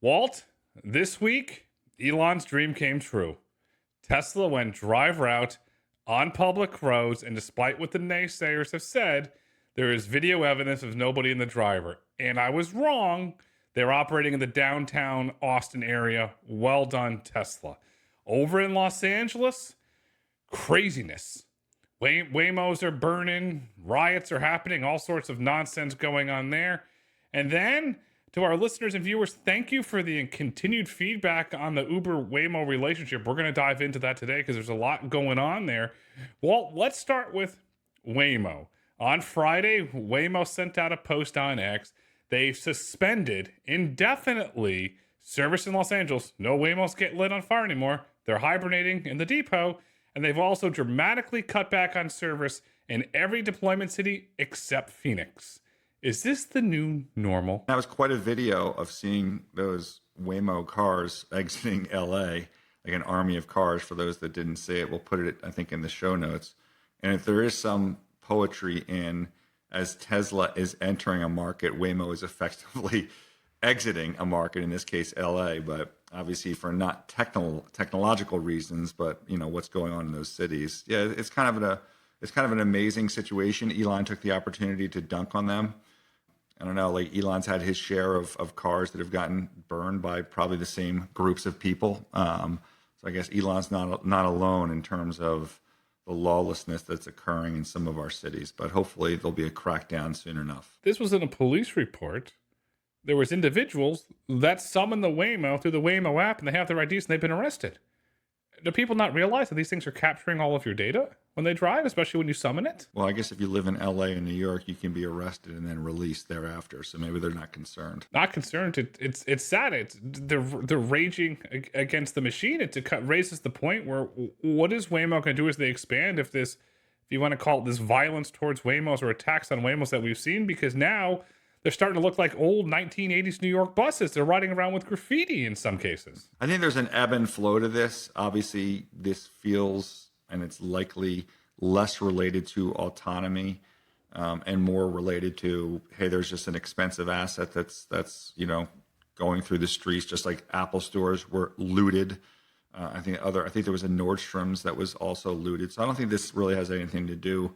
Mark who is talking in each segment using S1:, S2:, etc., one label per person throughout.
S1: Walt, this week, Elon's dream came true. Tesla went drive route on public roads, and despite what the naysayers have said, there is video evidence of nobody in the driver. And I was wrong. They're operating in the downtown Austin area. Well done, Tesla. Over in Los Angeles, craziness. Waymos are burning, riots are happening, all sorts of nonsense going on there. And then, to our listeners and viewers, thank you for the continued feedback on the Uber-Waymo relationship. We're going to dive into that today because there's a lot going on there. Well, let's start with Waymo. On Friday, Waymo sent out a post on X. They've suspended indefinitely service in Los Angeles. No Waymos get lit on fire anymore. They're hibernating in the depot. And they've also dramatically cut back on service in every deployment city except Phoenix. Is this the new normal?
S2: That was quite a video of seeing those Waymo cars exiting LA, like an army of cars. For those that didn't see it, we'll put it, I think, in the show notes. And if there is some poetry in, as Tesla is entering a market, Waymo is effectively exiting a market, in this case, LA, but obviously for not technological reasons, but what's going on in those cities. Yeah, it's kind of an amazing situation. Elon took the opportunity to dunk on them. I don't know, like Elon's had his share of cars that have gotten burned by probably the same groups of people. So I guess Elon's not alone in terms of the lawlessness that's occurring in some of our cities, but hopefully there'll be a crackdown soon enough.
S1: This was in a police report. There was individuals that summoned the Waymo through the Waymo app, and they have their IDs, and they've been arrested. Do people not realize that these things are capturing all of your data when they drive, especially when you summon it?
S2: Well, I guess if you live in LA and New York, you can be arrested and then released thereafter. So maybe they're not concerned.
S1: Not concerned. It's sad. They're raging against the machine. It raises the point where what is Waymo going to do as they expand? If you want to call it this violence towards Waymos or attacks on Waymos that we've seen, because now they're starting to look like old 1980s New York buses. They're riding around with graffiti in some cases.
S2: I think there's an ebb and flow to this. Obviously, this feels, and it's likely less related to autonomy and more related to, hey, there's just an expensive asset that's going through the streets, just like Apple stores were looted. I think there was a Nordstrom's that was also looted. So I don't think this really has anything to do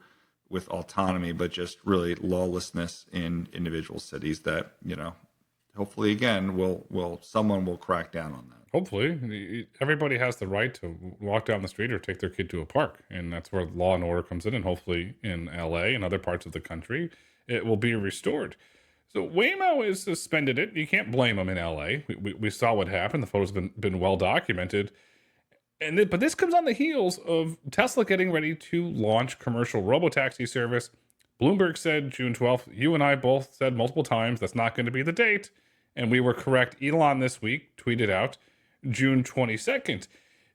S2: with autonomy, but just really lawlessness in individual cities that, hopefully again, someone will crack down on that.
S1: Hopefully. Everybody has the right to walk down the street or take their kid to a park. And that's where law and order comes in. And hopefully in LA and other parts of the country, it will be restored. So Waymo has suspended it. You can't blame them in LA. We saw what happened. The photos have been well documented. But this comes on the heels of Tesla getting ready to launch commercial Robotaxi service. Bloomberg said June 12th. You and I both said multiple times that's not going to be the date. And we were correct. Elon this week tweeted out June 22nd.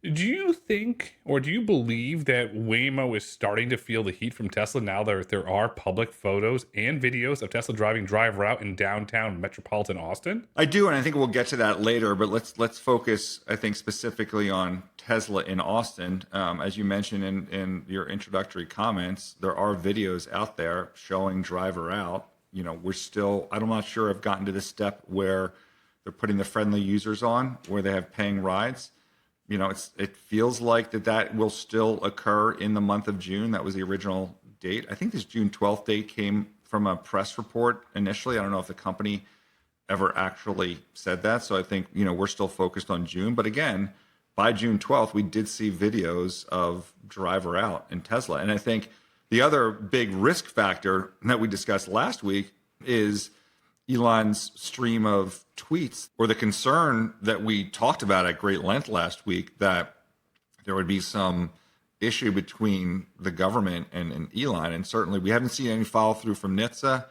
S1: Do you think, or do you believe that Waymo is starting to feel the heat from Tesla now that there are public photos and videos of Tesla driving drive route in downtown metropolitan Austin?
S2: I do, and I think we'll get to that later, but let's focus, I think, specifically on Tesla in Austin. As you mentioned in your introductory comments, there are videos out there showing driver out. I'm not sure I've gotten to the step where they're putting the friendly users on, where they have paying rides. It feels like that will still occur in the month of June. That was the original date. I think this June 12th date came from a press report initially. I don't know if the company ever actually said that. So I think, we're still focused on June. But again, by June 12th, we did see videos of driver out in Tesla. And I think the other big risk factor that we discussed last week is Elon's stream of tweets, or the concern that we talked about at great length last week that there would be some issue between the government and Elon. And certainly we haven't seen any follow through from NHTSA.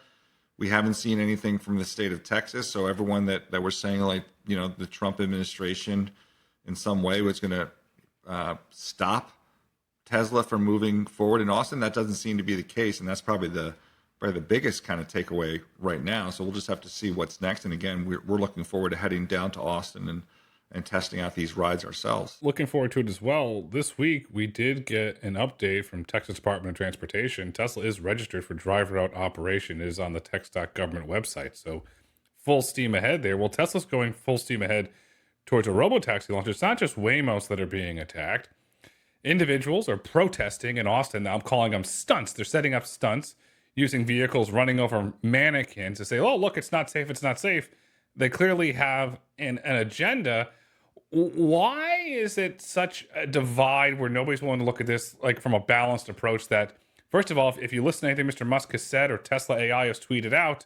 S2: We haven't seen anything from the state of Texas. So everyone that we're saying, like, the Trump administration in some way was going to stop Tesla from moving forward in Austin, that doesn't seem to be the case. And that's probably the biggest kind of takeaway right now. So we'll just have to see what's next. And again, we're looking forward to heading down to Austin and testing out these rides ourselves.
S1: Looking forward to it as well. This week, we did get an update from Texas Department of Transportation. Tesla is registered for driver out operation. It is on the tex.government website. So full steam ahead there. Well, Tesla's going full steam ahead towards a robotaxi launch. It's not just Waymos that are being attacked. Individuals are protesting in Austin. Now I'm calling them stunts. They're setting up stunts using vehicles running over mannequins to say, oh, look, it's not safe. It's not safe. They clearly have an agenda. Why is it such a divide where nobody's willing to look at this like from a balanced approach that, first of all, if you listen to anything Mr. Musk has said or Tesla AI has tweeted out,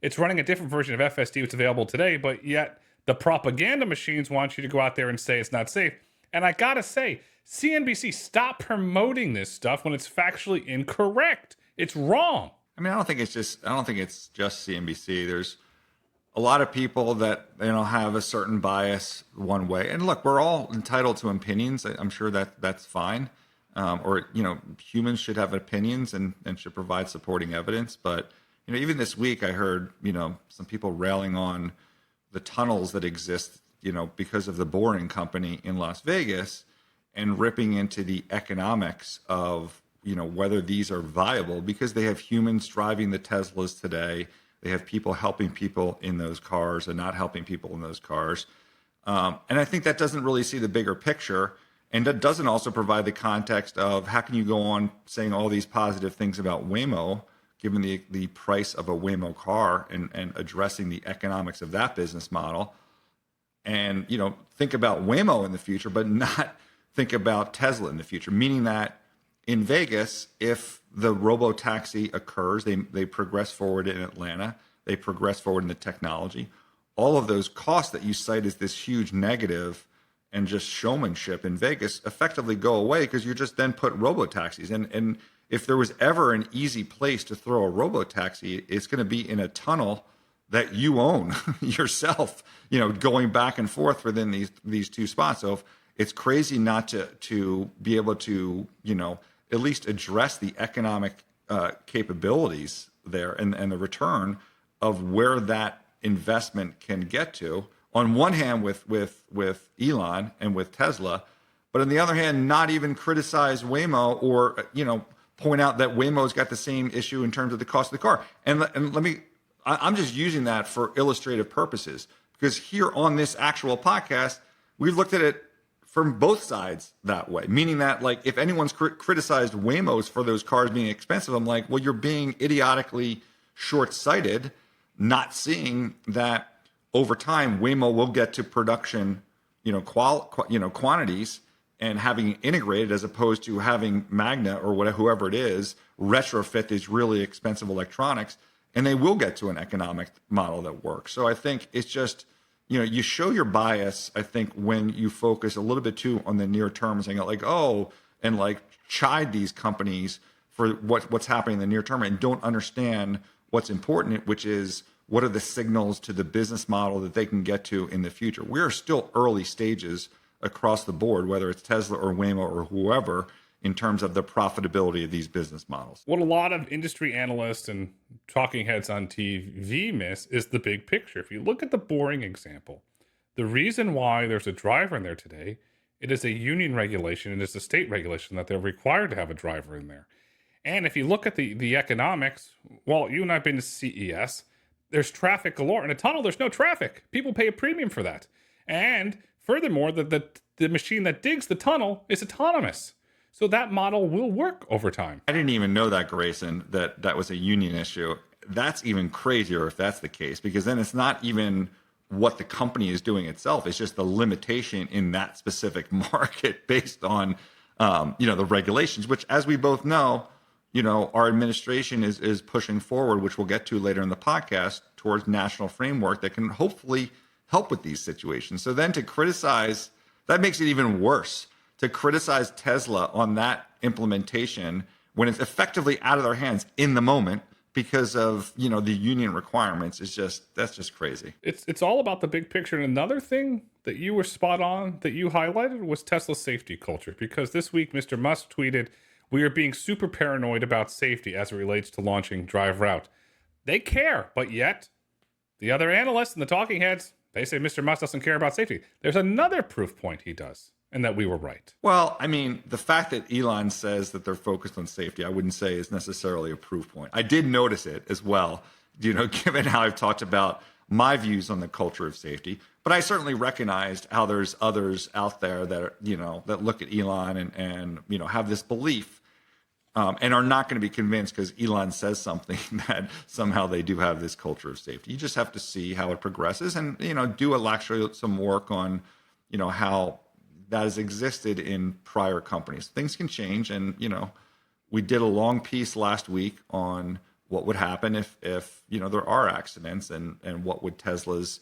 S1: it's running a different version of FSD that's available today, but yet the propaganda machines want you to go out there and say it's not safe. And I gotta say, CNBC, stop promoting this stuff when it's factually incorrect. It's wrong.
S2: I mean, I don't think it's just CNBC. There's a lot of people that, have a certain bias one way. And look, we're all entitled to opinions. I'm sure that's fine. Humans should have opinions and should provide supporting evidence. But, even this week I heard, some people railing on the tunnels that exist, because of the Boring Company in Las Vegas, and ripping into the economics of, whether these are viable, because they have humans driving the Teslas today. They have people helping people in those cars and not helping people in those cars. And I think that doesn't really see the bigger picture. And that doesn't also provide the context of how can you go on saying all these positive things about Waymo, given the price of a Waymo car and addressing the economics of that business model. And, think about Waymo in the future, but not think about Tesla in the future, meaning that in Vegas, if the Robotaxi occurs, they progress forward in Atlanta, they progress forward in the technology, all of those costs that you cite as this huge negative and just showmanship in Vegas effectively go away because you just then put Robotaxis. And if there was ever an easy place to throw a Robotaxi, it's going to be in a tunnel that you own yourself, going back and forth within these two spots. So if it's crazy not to be able to, at least address the economic capabilities there and the return of where that investment can get to. On one hand, with Elon and with Tesla, but on the other hand, not even criticize Waymo or point out that Waymo's got the same issue in terms of the cost of the car. And let me, I'm just using that for illustrative purposes because here on this actual podcast, we've looked at it from both sides that way, meaning that like if anyone's criticized Waymos for those cars being expensive, I'm like, well, you're being idiotically short-sighted, not seeing that over time Waymo will get to production, quantities and having it integrated as opposed to having Magna or whatever, whoever it is, retrofit these really expensive electronics, and they will get to an economic model that works. So I think it's just, you show your bias, I think, when you focus a little bit too on the near term, saying like, oh, and like chide these companies for what's happening in the near term and don't understand what's important, which is what are the signals to the business model that they can get to in the future. We're still early stages across the board, whether it's Tesla or Waymo or whoever, in terms of the profitability of these business models.
S1: What a lot of industry analysts and talking heads on TV miss is the big picture. If you look at the Boring example, the reason why there's a driver in there today, it is a union regulation and it's a state regulation that they're required to have a driver in there. And if you look at the economics, well, you and I have been to CES, there's traffic galore. In a tunnel, there's no traffic. People pay a premium for that. And furthermore, the machine that digs the tunnel is autonomous. So that model will work over time.
S2: I didn't even know that, Grayson, that was a union issue. That's even crazier if that's the case, because then it's not even what the company is doing itself. It's just the limitation in that specific market based on, the regulations, which, as we both know, our administration is pushing forward, which we'll get to later in the podcast, towards national framework that can hopefully help with these situations. So then to criticize, that makes it even worse. To criticize Tesla on that implementation when it's effectively out of their hands in the moment because of the union requirements that's just crazy.
S1: It's all about the big picture. And another thing that you were spot on that you highlighted was Tesla's safety culture, because this week Mr. Musk tweeted, "We are being super paranoid about safety as it relates to launching Drive Route." They care, but yet the other analysts and the talking heads, they say Mr. Musk doesn't care about safety. There's another proof point he does. And that we were right.
S2: Well, I mean, the fact that Elon says that they're focused on safety, I wouldn't say is necessarily a proof point. I did notice it as well, given how I've talked about my views on the culture of safety. But I certainly recognized how there's others out there that are, that look at Elon and have this belief, and are not going to be convinced because Elon says something that somehow they do have this culture of safety. You just have to see how it progresses and, actually some work on, how that has existed in prior companies. Things can change. And, we did a long piece last week on what would happen if there are accidents, and what would Tesla's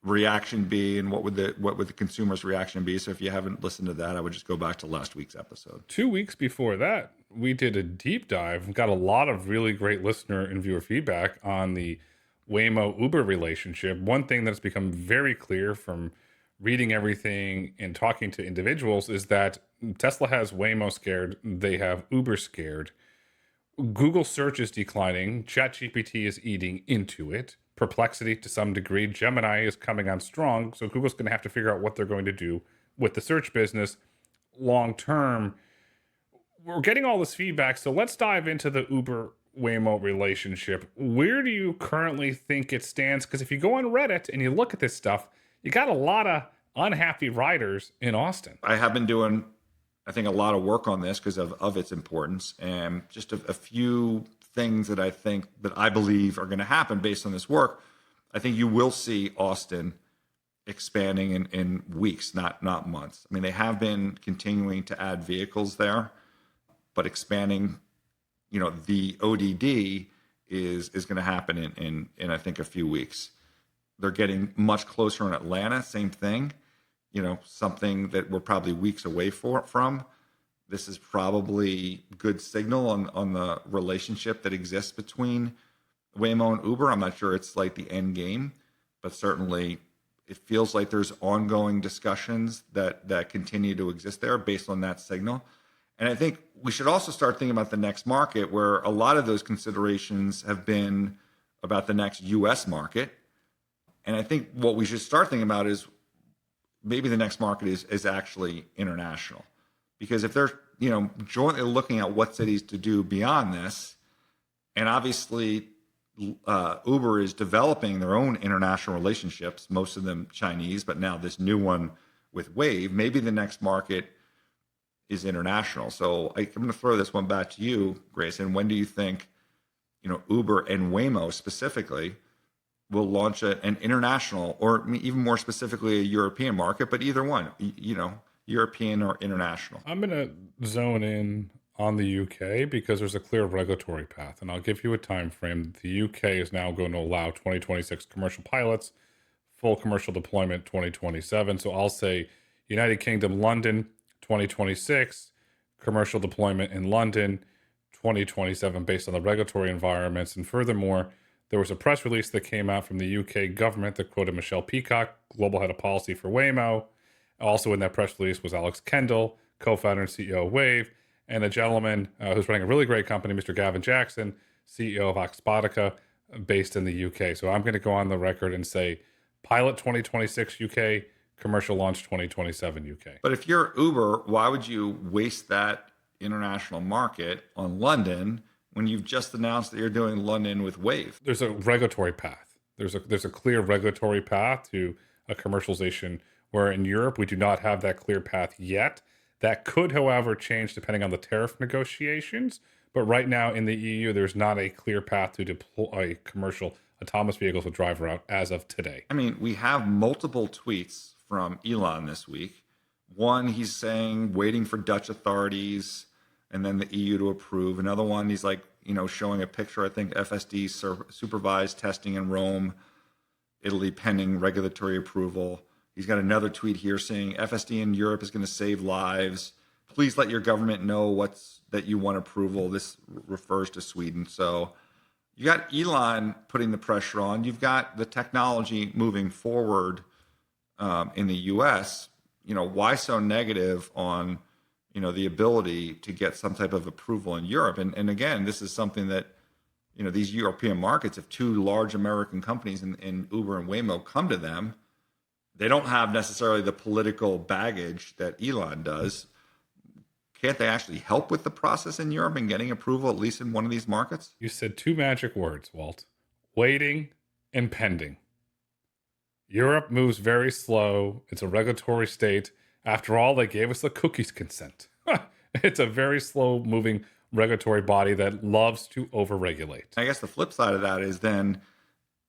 S2: reaction be, and what would the consumer's reaction be. So if you haven't listened to that, I would just go back to last week's episode.
S1: 2 weeks before that, we did a deep dive, got a lot of really great listener and viewer feedback on the Waymo Uber relationship. One thing that's become very clear from reading everything and talking to individuals is that Tesla has Waymo scared, they have Uber scared. Google search is declining, ChatGPT is eating into it, Perplexity to some degree, Gemini is coming on strong, so Google's going to have to figure out what they're going to do with the search business long term. We're getting all this feedback, so let's dive into the Uber Waymo relationship. Where do you currently think it stands? Because if you go on Reddit and you look at this stuff, you got a lot of unhappy riders in Austin.
S2: I have been doing, I think, a lot of work on this because of its importance, and just a few things that I believe are going to happen based on this work. I think you will see Austin expanding in weeks, not months. I mean, they have been continuing to add vehicles there, but expanding, the ODD is going to happen in I think a few weeks. They're getting much closer in Atlanta, same thing, something that we're probably weeks away from. This is probably good signal on the relationship that exists between Waymo and Uber. I'm not sure it's like the end game, but certainly it feels like there's ongoing discussions that continue to exist there based on that signal. And I think we should also start thinking about the next market, where a lot of those considerations have been about the next US market. And I think what we should start thinking about is maybe the next market is actually international. Because if they're, jointly looking at what cities to do beyond this, and obviously Uber is developing their own international relationships, most of them Chinese, but now this new one with Wayve, maybe the next market is international. So I'm going to throw this one back to you, Grayson. When do you think, Uber and Waymo specifically will launch an international, or even more specifically a European market, but either one, European or international?
S1: I'm going to zone in on the UK because there's a clear regulatory path, and I'll give you a time frame. The UK is now going to allow 2026 commercial pilots, full commercial deployment 2027. So I'll say United Kingdom, London, 2026, commercial deployment in London, 2027, based on the regulatory environments. And furthermore, there was a press release that came out from the UK government that quoted Michelle Piecyk, global head of policy for Waymo. Also in that press release was Alex Kendall, co-founder and CEO of Wayve, and a gentleman who's running a really great company, Mr. Gavin Jackson, CEO of Oxbotica, based in the UK. So I'm going to go on the record and say pilot 2026 UK, commercial launch 2027 UK.
S2: But if you're Uber, why would you waste that international market on London when you've just announced that you're doing London with Wayve?
S1: There's a regulatory path. There's a clear regulatory path to a commercialization, where in Europe we do not have that clear path yet. That could, however, change depending on the tariff negotiations. But right now in the EU, there's not a clear path to deploy commercial autonomous vehicles with driver out as of today.
S2: I mean, we have multiple tweets from Elon this week. One, he's saying waiting for Dutch authorities and then the EU to approve. Another one, he's like, showing a picture, I think FSD supervised testing in Rome, Italy pending regulatory approval. He's got another tweet here saying FSD in Europe is going to save lives. Please let your government know that you want approval. This refers to Sweden. So you got Elon putting the pressure on. You've got the technology moving forward in the US. Why so negative on, the ability to get some type of approval in Europe? And again, this is something that, these European markets, if two large American companies in Uber and Waymo come to them, they don't have necessarily the political baggage that Elon does. Can't they actually help with the process in Europe and getting approval, at least in one of these markets?
S1: You said two magic words, Walt: waiting and pending. Europe moves very slow. It's a regulatory state. After all, they gave us the cookies consent. It's a very slow moving regulatory body that loves to overregulate.
S2: I guess the flip side of that is then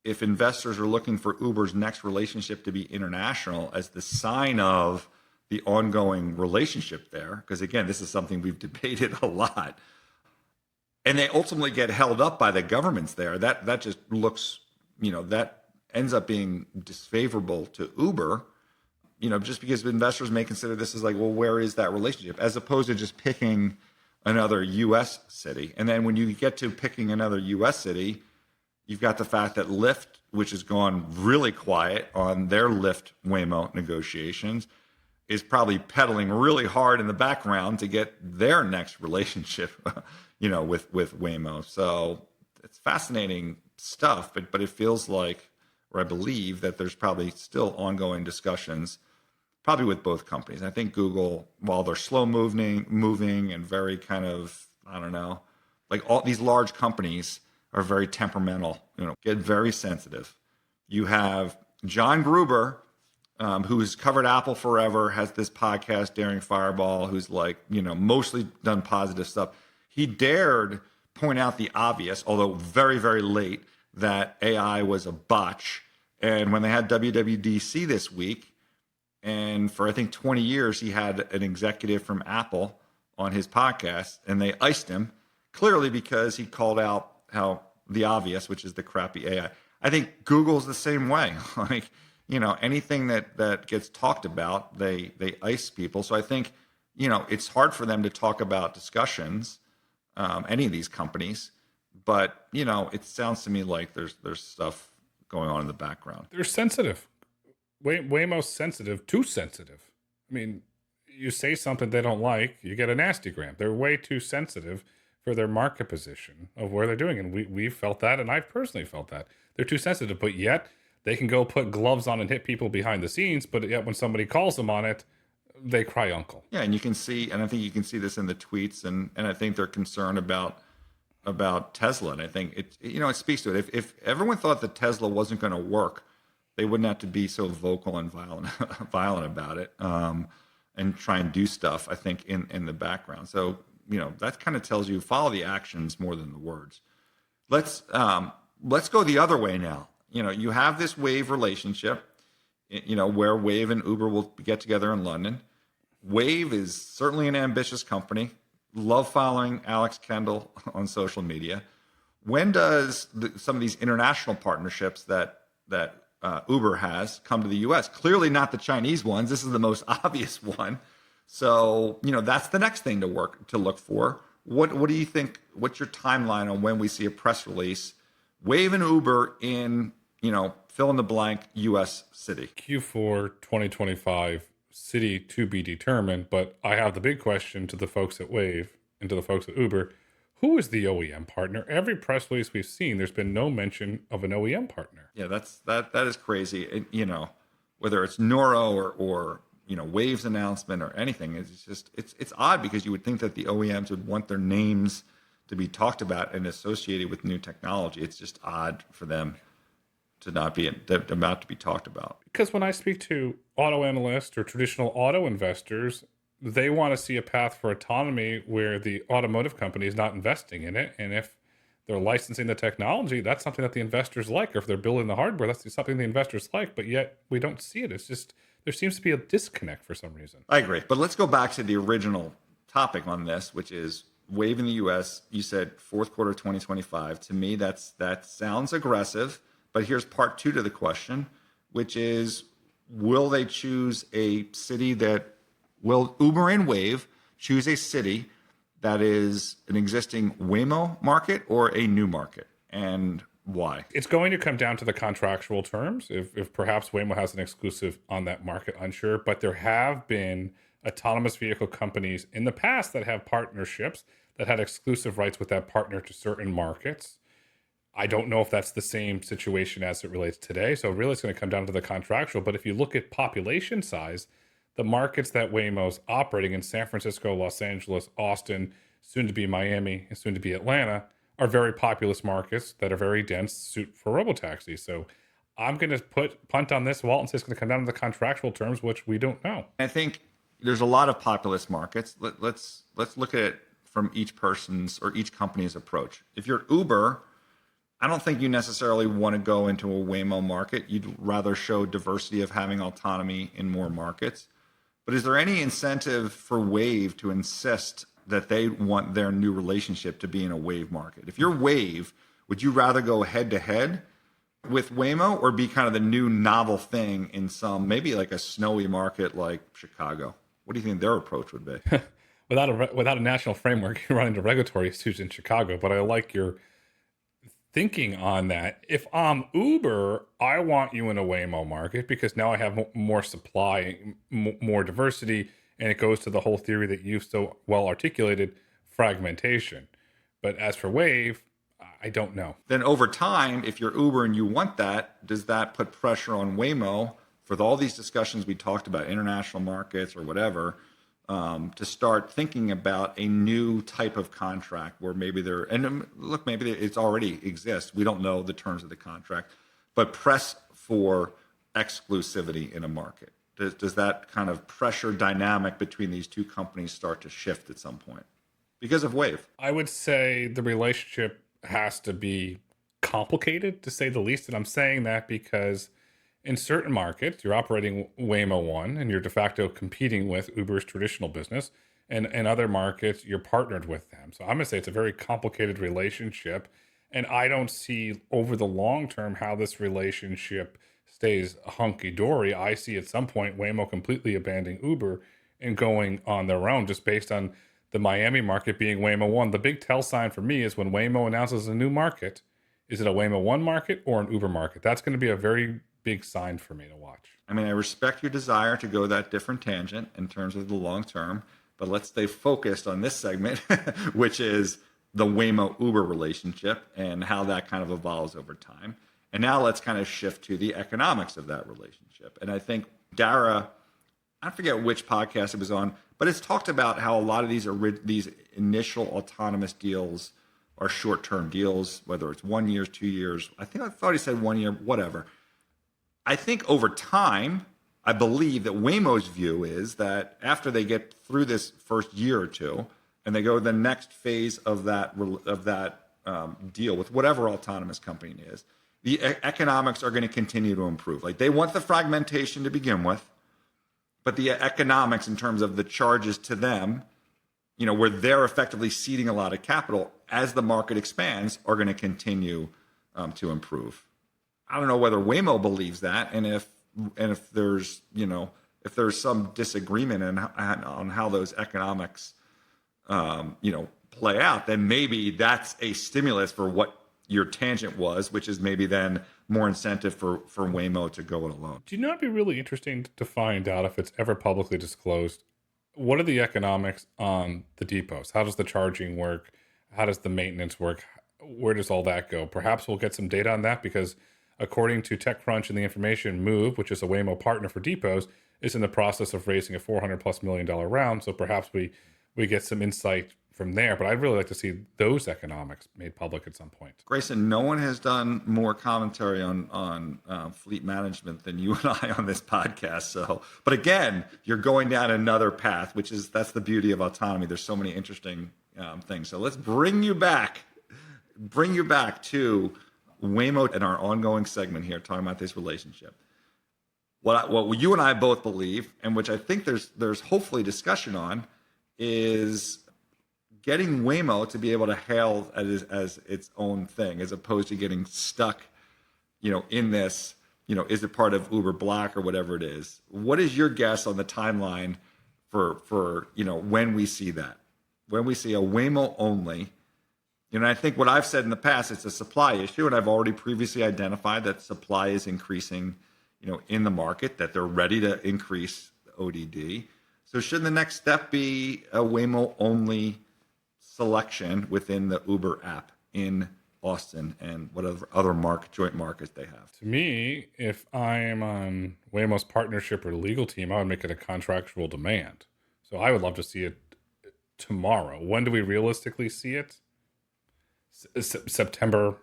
S2: if investors are looking for Uber's next relationship to be international as the sign of the ongoing relationship there, because again, this is something we've debated a lot, and they ultimately get held up by the governments there, that just looks, that ends up being disfavorable to Uber, just because investors may consider this as like, well, where is that relationship? As opposed to just picking another US city. And then when you get to picking another US city, you've got the fact that Lyft, which has gone really quiet on their Lyft Waymo negotiations, is probably pedaling really hard in the background to get their next relationship, with Waymo. So it's fascinating stuff, but it feels like, or I believe that there's probably still ongoing discussions, probably with both companies. I think Google, while they're slow moving and very kind of, I don't know, like all these large companies are very temperamental, get very sensitive. You have John Gruber, who's covered Apple forever, has this podcast, Daring Fireball, who's like, mostly done positive stuff. He dared point out the obvious, although very, very late, that AI was a botch. And when they had WWDC this week, and for I think 20 years, he had an executive from Apple on his podcast, and they iced him, clearly because he called out how the obvious, which is the crappy AI. I think Google's the same way. Like, anything that gets talked about, they ice people. So I think, it's hard for them to talk about discussions, any of these companies. But, it sounds to me like there's stuff going on in the background.
S1: They're sensitive. Waymo's sensitive, too sensitive. I mean, you say something they don't like, you get a nasty gram. They're way too sensitive for their market position of where they're doing. And we've felt that, and I've personally felt that. They're too sensitive, but yet they can go put gloves on and hit people behind the scenes, but yet when somebody calls them on it, they cry uncle.
S2: Yeah, and you can see, and I think you can see this in the tweets, and I think they're concerned about Tesla. And I think it speaks to it. If everyone thought that Tesla wasn't going to work, they wouldn't have to be so vocal and violent about it, and try and do stuff, I think, in the background. So, that kind of tells you follow the actions more than the words. Let's go the other way now. You have this Wayve relationship, where Wayve and Uber will get together in London. Wayve is certainly an ambitious company. Love following Alex Kendall on social media. When does some of these international partnerships that Uber has come to the U.S.? Clearly not the Chinese ones. This is the most obvious one. So, that's the next thing to look for. What do you think? What's your timeline on when we see a press release? Wayve and Uber in, fill in the blank U.S. city.
S1: Q4 2025, city to be determined. But I have the big question to the folks at Wayve and to the folks at Uber. Who is the OEM partner? Every press release we've seen, there's been no mention of an OEM partner.
S2: Yeah, that is crazy. And, whether it's Nuro or Wayve's announcement or anything, it's odd because you would think that the OEMs would want their names to be talked about and associated with new technology. It's just odd for them to not be about to be talked about.
S1: Because when I speak to auto analysts or traditional auto investors, they want to see a path for autonomy where the automotive company is not investing in it. And if they're licensing the technology, that's something that the investors like. Or if they're building the hardware, that's something the investors like. But yet we don't see it. It's just, there seems to be a disconnect for some reason.
S2: I agree. But let's go back to the original topic on this, which is Wayve in the US. You said fourth quarter 2025. To me, that sounds aggressive. But here's part two to the question, which is, will they choose a city will Uber and Wayve choose a city that is an existing Waymo market or a new market, and why?
S1: It's going to come down to the contractual terms. If perhaps Waymo has an exclusive on that market, unsure. But there have been autonomous vehicle companies in the past that have partnerships that had exclusive rights with that partner to certain markets. I don't know if that's the same situation as it relates today. So really it's going to come down to the contractual. But if you look at population size, the markets that Waymo's operating in, San Francisco, Los Angeles, Austin, soon to be Miami, and soon to be Atlanta, are very populous markets that are very dense, suit for Robotaxi. So I'm going to punt on this, Walt, and say it's going to come down to the contractual terms, which we don't know.
S2: I think there's a lot of populist markets. Let's look at it from each person's or each company's approach. If you're Uber, I don't think you necessarily want to go into a Waymo market. You'd rather show diversity of having autonomy in more markets. But is there any incentive for Wayve to insist that they want their new relationship to be in a Wayve market? If you're Wayve, would you rather go head to head with Waymo or be kind of the new novel thing in some, maybe like a snowy market like Chicago? What do you think their approach would be?
S1: Without a national framework, you run into regulatory issues in Chicago. But I like your thinking on that. If I'm Uber, I want you in a Waymo market because now I have more supply, more diversity, and it goes to the whole theory that you've so well articulated, fragmentation. But as for Wayve, I don't know.
S2: Then over time, if you're Uber and you want that, does that put pressure on Waymo for all these discussions we talked about, international markets or whatever, to start thinking about a new type of contract where maybe maybe it's already exists. We don't know the terms of the contract, but press for exclusivity in a market. Does that kind of pressure dynamic between these two companies start to shift at some point because of Wayve?
S1: I would say the relationship has to be complicated, to say the least. And I'm saying that because in certain markets, you're operating Waymo One and you're de facto competing with Uber's traditional business. And in other markets, you're partnered with them. So I'm going to say it's a very complicated relationship. And I don't see over the long term how this relationship stays hunky-dory. I see at some point Waymo completely abandoning Uber and going on their own just based on the Miami market being Waymo One. The big tell sign for me is when Waymo announces a new market, is it a Waymo One market or an Uber market? That's going to be a very big sign for me to watch.
S2: I mean, I respect your desire to go that different tangent in terms of the long term, but let's stay focused on this segment, which is the Waymo Uber relationship and how that kind of evolves over time. And now let's kind of shift to the economics of that relationship. And I think Dara, I forget which podcast it was on, but it's talked about how a lot of these initial autonomous deals are short-term deals, whether it's 1 year, 2 years. I thought he said 1 year, whatever. I think over time, I believe that Waymo's view is that after they get through this first year or two, and they go to the next phase of that deal with whatever autonomous company it is, the economics are going to continue to improve. Like they want the fragmentation to begin with, but the economics in terms of the charges to them, where they're effectively seeding a lot of capital as the market expands, are going to continue to improve. I don't know whether Waymo believes that, and if there's some disagreement on how those economics play out, then maybe that's a stimulus for what your tangent was, which is maybe then more incentive for Waymo to go it alone.
S1: Do you know it'd be really interesting to find out if it's ever publicly disclosed? What are the economics on the depots? How does the charging work? How does the maintenance work? Where does all that go? Perhaps we'll get some data on that because according to TechCrunch and the information, Move, which is a Waymo partner for depots, is in the process of raising a $400+ million round. So perhaps we get some insight from there. But I'd really like to see those economics made public at some point.
S2: Grayson, no one has done more commentary on fleet management than you and I on this podcast. So, but again, you're going down another path, that's the beauty of autonomy. There's so many interesting things. So let's bring you back to Waymo in our ongoing segment here, talking about this relationship. What you and I both believe, and which I think there's hopefully discussion on, is getting Waymo to be able to hail as its own thing, as opposed to getting stuck, in this, is it part of Uber Black or whatever it is? What is your guess on the timeline for when we see that? When we see a Waymo only? I think what I've said in the past, it's a supply issue, and I've already previously identified that supply is increasing, in the market, that they're ready to increase ODD. So should the next step be a Waymo only selection within the Uber app in Austin and whatever other joint markets they have?
S1: To me, if I am on Waymo's partnership or legal team, I would make it a contractual demand. So I would love to see it tomorrow. When do we realistically see it? September,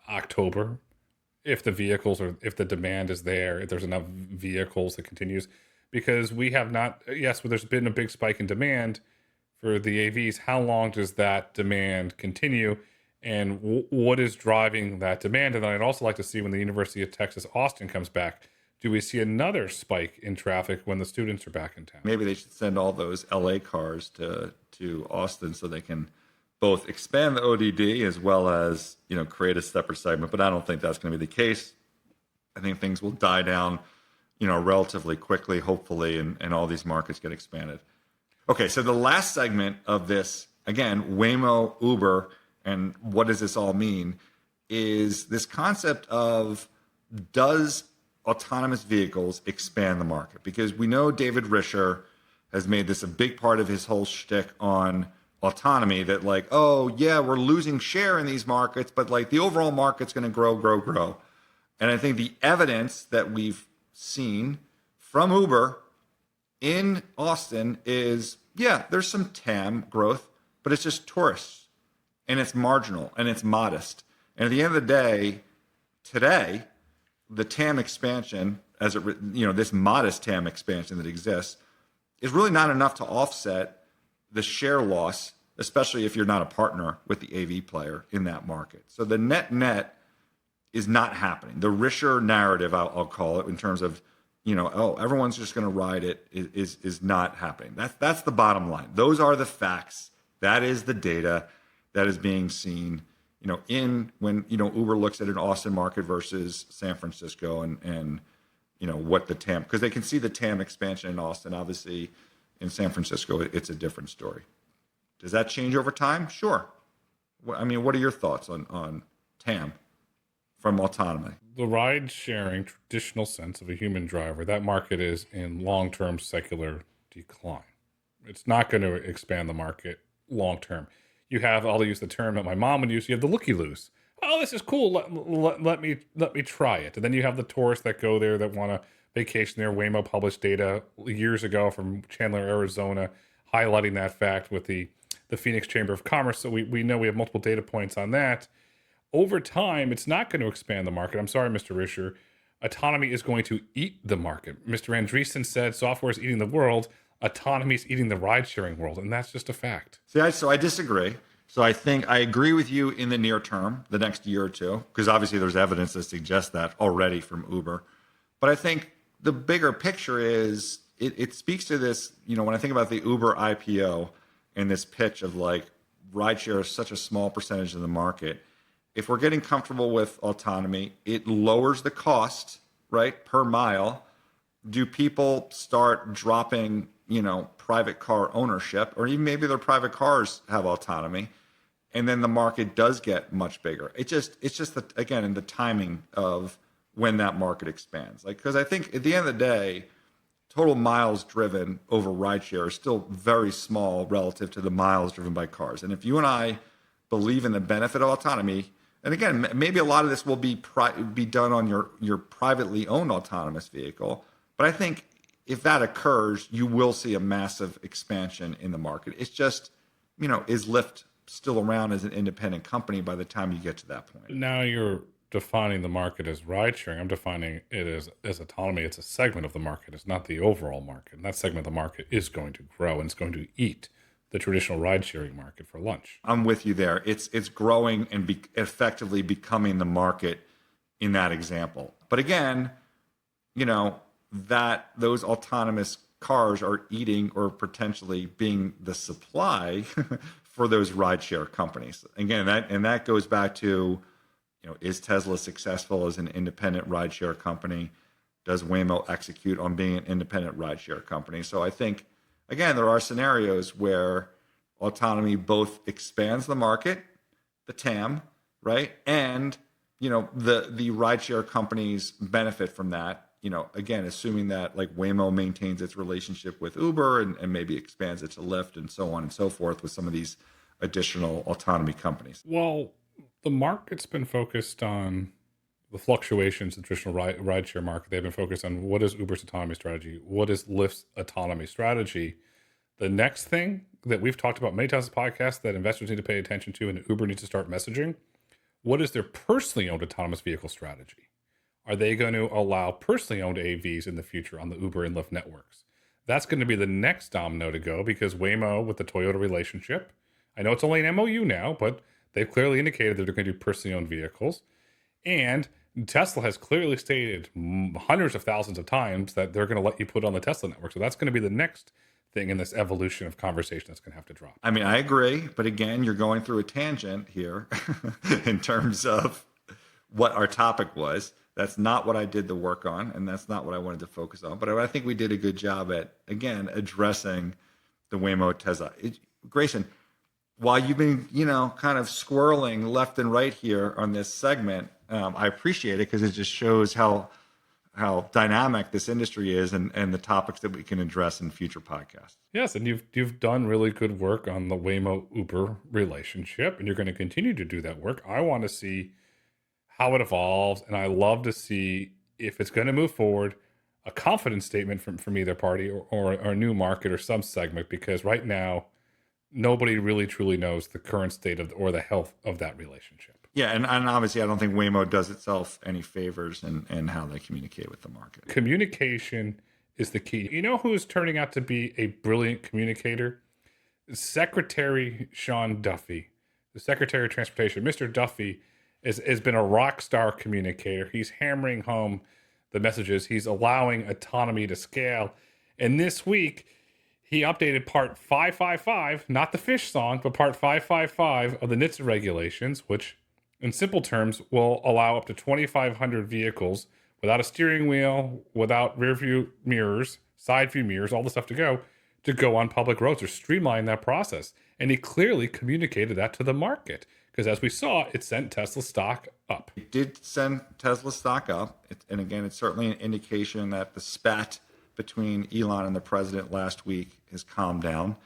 S1: October. if the vehicles or if the demand is there, if there's enough vehicles that continues, because we have not, yes, well, there's been a big spike in demand for the AVs. How long does that demand continue? And what is driving that demand? And then I'd also like to see when the University of Texas Austin comes back, do we see another spike in traffic when the students are back in town?
S2: Maybe they should send all those LA cars to Austin so they can both expand the ODD as well as, create a separate segment. But I don't think that's going to be the case. I think things will die down, relatively quickly, hopefully, and all these markets get expanded. Okay, so the last segment of this, again, Waymo, Uber, and what does this all mean, is this concept of, does autonomous vehicles expand the market? Because we know David Risher has made this a big part of his whole shtick on autonomy, that like, oh yeah, we're losing share in these markets, but like the overall market's going to grow. And I think the evidence that we've seen from Uber in Austin is, yeah, there's some TAM growth, but it's just tourists, and it's marginal, and it's modest. And at the end of the day, today, the TAM expansion, this modest TAM expansion that exists, is really not enough to offset the share loss, especially if you're not a partner with the AV player in that market. So the net is not happening. The Risher narrative, I'll call it, in terms of, everyone's just going to ride it, is not happening. That's the bottom line. Those are the facts. That is the data that is being seen, when Uber looks at an Austin market versus San Francisco, and what the TAM, because they can see the TAM expansion in Austin. Obviously, in San Francisco, it's a different story. Does that change over time? Sure. I mean, what are your thoughts on TAM from autonomy?
S1: The ride sharing traditional sense of a human driver, that market is in long-term secular decline. It's not going to expand the market long-term. You have, I'll use the term that my mom would use, you have the looky-loos. Oh, this is cool. Let me try it. And then you have the tourists that go there that want to vacation there. Waymo published data years ago from Chandler, Arizona, highlighting that fact with the Phoenix Chamber of Commerce. So we know we have multiple data points on that. Over time, it's not going to expand the market. I'm sorry, Mr. Risher. Autonomy is going to eat the market. Mr. Andreessen said software is eating the world. Autonomy is eating the ride-sharing world, and that's just a fact.
S2: So I disagree. So I think I agree with you in the near term, the next year or two, because obviously there's evidence that suggests that already from Uber. But I think the bigger picture is, it speaks to this, when I think about the Uber IPO and this pitch of like, rideshare is such a small percentage of the market. If we're getting comfortable with autonomy, it lowers the cost, right, per mile. Do people start dropping, private car ownership, or even maybe their private cars have autonomy, and then the market does get much bigger? It's just again, in the timing of when that market expands. Like, because I think at the end of the day, total miles driven over rideshare is still very small relative to the miles driven by cars. And if you and I believe in the benefit of autonomy, and again, maybe a lot of this will be done on your privately owned autonomous vehicle, but I think if that occurs, you will see a massive expansion in the market. It's just, is Lyft still around as an independent company by the time you get to that point?
S1: Now you're defining the market as ride sharing. I'm defining it as autonomy. It's a segment of the market. It's not the overall market. And that segment of the market is going to grow, and it's going to eat the traditional ride sharing market for lunch.
S2: I'm with you there. It's growing and effectively becoming the market in that example. But again, that those autonomous cars are eating or potentially being the supply for those rideshare companies. Again, that goes back to, is Tesla successful as an independent rideshare company? Does Waymo execute on being an independent rideshare company? So I think, again, there are scenarios where autonomy both expands the market, the TAM, right? And, the rideshare companies benefit from that. Again, assuming that like Waymo maintains its relationship with Uber and maybe expands it to Lyft and so on and so forth with some of these additional autonomy companies.
S1: Well, the market's been focused on the fluctuations in the traditional rideshare market. They've been focused on what is Uber's autonomy strategy? What is Lyft's autonomy strategy? The next thing that we've talked about many times in the podcast that investors need to pay attention to and Uber needs to start messaging, what is their personally owned autonomous vehicle strategy? are they going to allow personally owned AVs in the future on the Uber and Lyft networks? That's going to be the next domino to go because Waymo with the Toyota relationship, I know it's only an MOU now, but they've clearly indicated that they're going to do personally owned vehicles. And Tesla has clearly stated hundreds of thousands of times that they're going to let you put on the Tesla network. So that's going to be the next thing in this evolution of conversation that's going to have to drop.
S2: I mean, I agree, but again, you're going through a tangent here in terms of what our topic was. That's not what I did the work on, and that's not what I wanted to focus on. But I think we did a good job at, again, addressing the Waymo Tesla. Grayson, while you've been, kind of squirreling left and right here on this segment, I appreciate it because it just shows how dynamic this industry is and the topics that we can address in future podcasts.
S1: Yes, and you've done really good work on the Waymo Uber relationship, and you're going to continue to do that work. I want to see how it evolves, and I love to see if it's going to move forward, a confidence statement from either party or a new market or some segment, because right now nobody really truly knows the current state of or the health of that relationship.
S2: Yeah, and obviously I don't think Waymo does itself any favors in how they communicate with the market.
S1: Communication is the key. You know who is turning out to be a brilliant communicator? Secretary Sean Duffy, the Secretary of Transportation. Mr. Duffy has been a rock star communicator. He's hammering home the messages. He's allowing autonomy to scale. And this week, he updated part 555, not the fish song, but part 555 of the NHTSA regulations, which in simple terms will allow up to 2,500 vehicles without a steering wheel, without rear view mirrors, side view mirrors, all the stuff to go on public roads or streamline that process. And he clearly communicated that to the market. Because as we saw, it sent Tesla stock up.
S2: It did send Tesla stock up. And again, it's certainly an indication that the spat between Elon and the president last week has calmed down.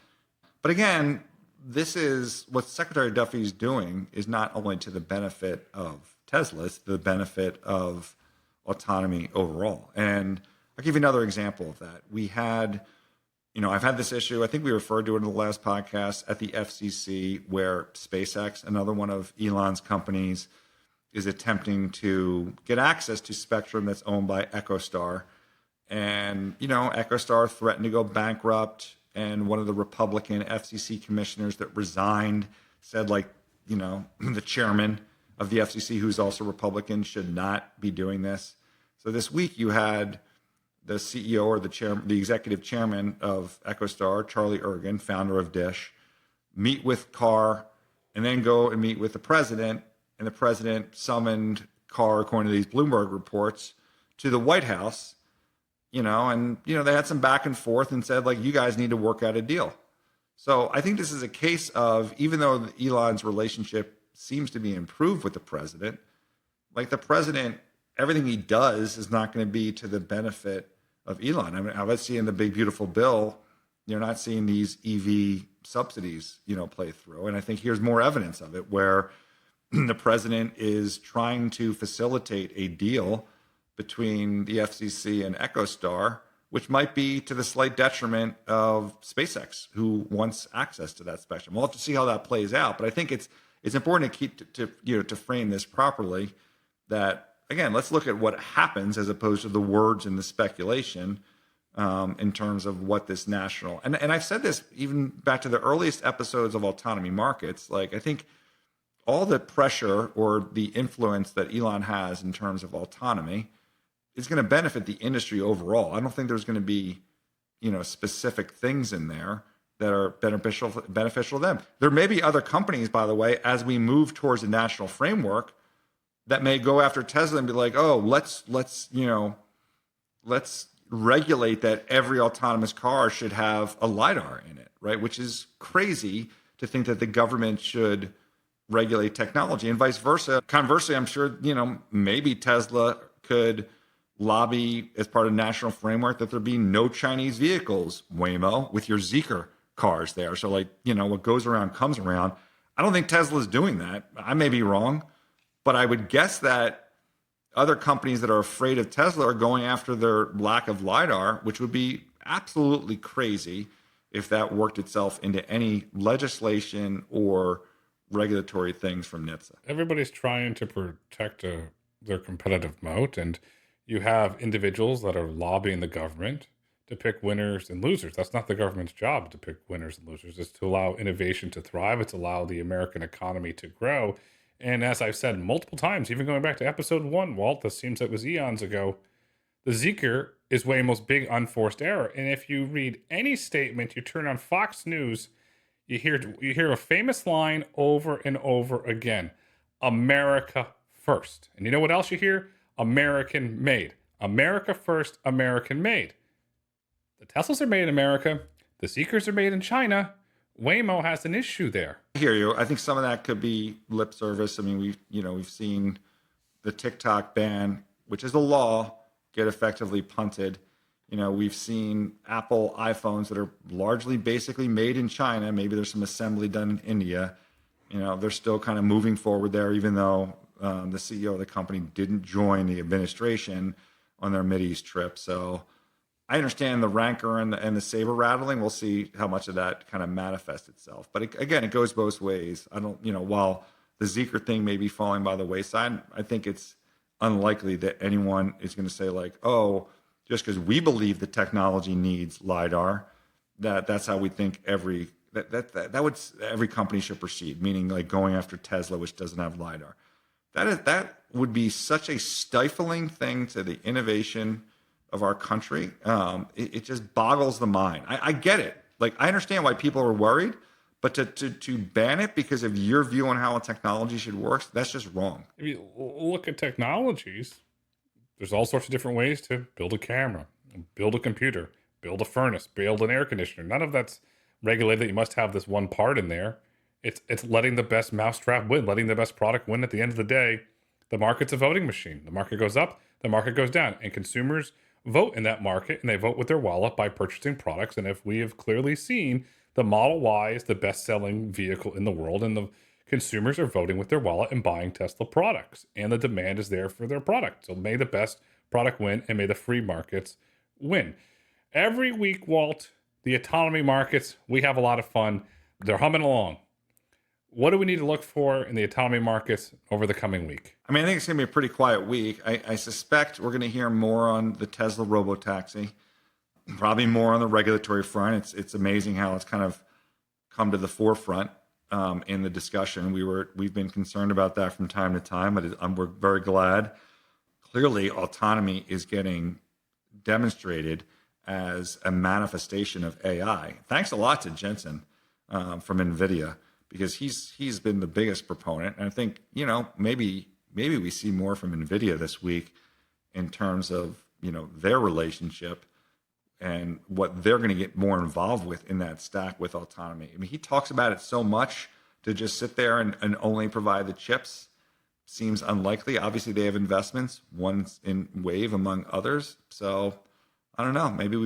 S2: But again, this is what Secretary Duffy is doing is not only to the benefit of Tesla, it's the benefit of autonomy overall. And I'll give you another example of that. We had, I've had this issue, I think we referred to it in the last podcast at the FCC, where SpaceX, another one of Elon's companies, is attempting to get access to spectrum that's owned by EchoStar. And, EchoStar threatened to go bankrupt. And one of the Republican FCC commissioners that resigned said, the chairman of the FCC, who's also Republican, should not be doing this. So this week you had the CEO or the executive chairman of EchoStar, Charlie Ergen, founder of Dish, meet with Carr and then go and meet with the president. And the president summoned Carr, according to these Bloomberg reports, to the White House. They had some back and forth and said, you guys need to work out a deal. So I think this is a case of, even though Elon's relationship seems to be improved with the president, the president, everything he does is not going to be to the benefit of Elon. I mean, let's see in the big, beautiful bill, you're not seeing these EV subsidies, play through. And I think here's more evidence of it, where the president is trying to facilitate a deal between the FCC and EchoStar, which might be to the slight detriment of SpaceX, who wants access to that spectrum. We'll have to see how that plays out, but I think it's important to keep to frame this properly. That again, let's look at what happens as opposed to the words and the speculation in terms of what this national and I've said this even back to the earliest episodes of Autonomy Markets. I think all the pressure or the influence that Elon has in terms of autonomy is going to benefit the industry overall. I don't think there's going to be, specific things in there that are beneficial to them. There may be other companies, by the way, as we move towards a national framework, that may go after Tesla and be like, oh, let's regulate that every autonomous car should have a LiDAR in it, right? Which is crazy to think that the government should regulate technology and vice versa. Conversely, I'm sure, maybe Tesla could lobby as part of national framework that there be no Chinese vehicles, Waymo, with your Zeekr cars there. So what goes around comes around. I don't think Tesla's doing that. I may be wrong, but I would guess that other companies that are afraid of Tesla are going after their lack of LiDAR, which would be absolutely crazy if that worked itself into any legislation or regulatory things from NHTSA.
S1: Everybody's trying to protect a their competitive moat. And you have individuals that are lobbying the government to pick winners and losers. That's not the government's job to pick winners and losers. It's to allow innovation to thrive. It's allow the American economy to grow. And as I've said multiple times, even going back to episode 1, Walt, this seems it was eons ago, the Zeker is Waymo's big unforced error. And if you read any statement, you turn on Fox News, you hear a famous line over and over again: America first. And you know what else you hear? American made. America first, American made. The Teslas are made in America. The Zeekers are made in China. Waymo has an issue there.
S2: I hear you. I think some of that could be lip service. I mean, we've seen the TikTok ban, which is a law, get effectively punted. We've seen Apple iPhones that are largely basically made in China. Maybe there's some assembly done in India. They're still kind of moving forward there, even though the CEO of the company didn't join the administration on their Mideast trip. So I understand the rancor and the saber rattling. We'll see how much of that kind of manifests itself. But again, it goes both ways. I don't, while the Zeker thing may be falling by the wayside, I think it's unlikely that anyone is going to say like, oh, just because we believe the technology needs LiDAR, that's how we think every company should proceed, meaning like going after Tesla, which doesn't have LiDAR. That would be such a stifling thing to the innovation of our country. It just boggles the mind. I get it. Like, I understand why people are worried, but to ban it because of your view on how a technology should work, that's just wrong.
S1: If you look at technologies, there's all sorts of different ways to build a camera, build a computer, build a furnace, build an air conditioner. None of that's regulated that you must have this one part in there. It's letting the best mousetrap win, letting the best product win. At the end of the day, the market's a voting machine. The market goes up, the market goes down, and consumers vote in that market, and they vote with their wallet by purchasing products. And if we have clearly seen, the Model Y is the best-selling vehicle in the world, and the consumers are voting with their wallet and buying Tesla products, and the demand is there for their product. So may the best product win, and may the free markets win. Every week, Walt, the autonomy markets, we have a lot of fun. They're humming along. What do we need to look for in the autonomy markets over the coming week?
S2: I think it's going to be a pretty quiet week. I suspect we're going to hear more on the Tesla Robotaxi, probably more on the regulatory front. It's amazing how it's kind of come to the forefront in the discussion. We've been concerned about that from time to time, but we're very glad. Clearly, autonomy is getting demonstrated as a manifestation of AI. Thanks a lot to Jensen from NVIDIA, because he's been the biggest proponent. And I think, maybe we see more from NVIDIA this week in terms of, their relationship and what they're going to get more involved with in that stack with autonomy. He talks about it so much. To just sit there and only provide the chips seems unlikely. Obviously, they have investments, one's in Wayve among others. So I don't know. Maybe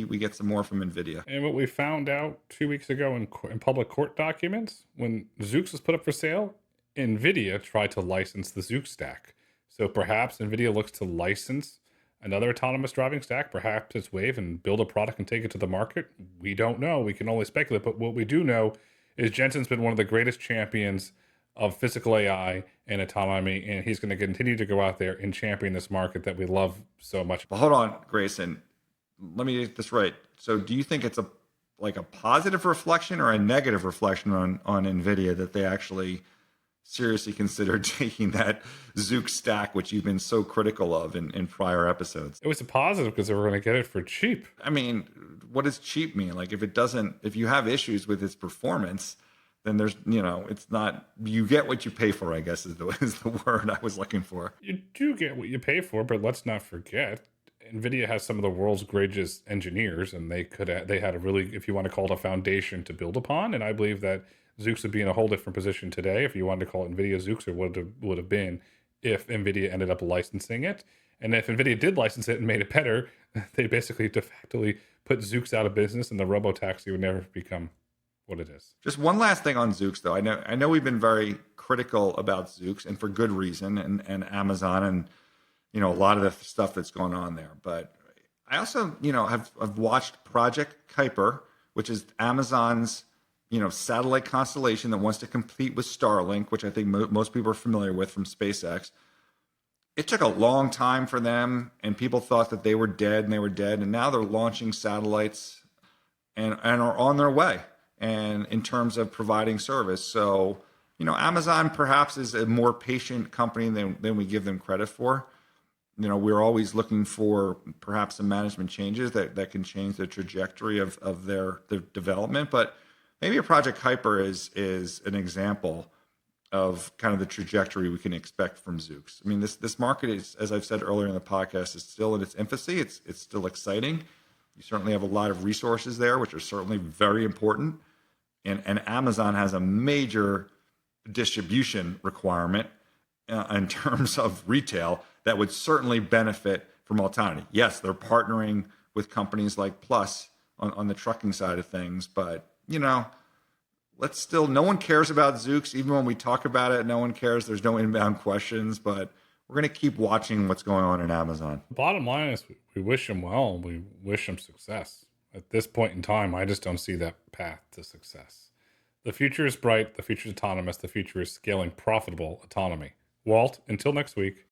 S2: we get some more from NVIDIA.
S1: And what we found out 2 weeks ago in public court documents, when Zoox was put up for sale, NVIDIA tried to license the Zoox stack. So perhaps NVIDIA looks to license another autonomous driving stack. Perhaps it's Wayve and build a product and take it to the market. We don't know. We can only speculate. But what we do know is Jensen's been one of the greatest champions of physical AI and autonomy, and he's going to continue to go out there and champion this market that we love so much.
S2: Well, hold on, Grayson. Let me get this right. So do you think it's a positive reflection or a negative reflection on NVIDIA that they actually seriously considered taking that Zoox stack, which you've been so critical of in prior episodes?
S1: It was a positive because they were going to get it for cheap.
S2: What does cheap mean? Like, if you have issues with its performance, then there's, it's not, you get what you pay for, I guess is the word I was looking for.
S1: You do get what you pay for, but let's not forget, NVIDIA has some of the world's greatest engineers, and they had a really, if you want to call it a foundation to build upon. And I believe that Zoox would be in a whole different position today if you wanted to call it NVIDIA Zoox, or would have been if NVIDIA ended up licensing it. And if NVIDIA did license it and made it better, they basically de facto put Zoox out of business, and the Robotaxi would never become what it is.
S2: Just one last thing on Zoox, though. I know we've been very critical about Zoox, and for good reason, and Amazon, and a lot of the stuff that's going on there. But I also, have watched Project Kuiper, which is Amazon's, satellite constellation that wants to compete with Starlink, which I think most people are familiar with from SpaceX. it took a long time for them, and people thought that they were dead and they were dead. And now they're launching satellites and are on their way. And in terms of providing service. So, Amazon perhaps is a more patient company than we give them credit for. We're always looking for perhaps some management changes that can change the trajectory of their development. But maybe a Project Kuiper is an example of kind of the trajectory we can expect from Zoox. I mean, this market is, as I've said earlier in the podcast, is still in its infancy. It's still exciting. You certainly have a lot of resources there, which are certainly very important. And Amazon has a major distribution requirement in terms of retail that would certainly benefit from autonomy. Yes, they're partnering with companies like Plus on the trucking side of things, but no one cares about Zoox. Even when we talk about it, no one cares. There's no inbound questions, but we're going to keep watching what's going on in Amazon.
S1: Bottom line is we wish them well. We wish them success. At this point in time, I just don't see that path to success. The future is bright. The future is autonomous. The future is scaling profitable autonomy. Walt, until next week.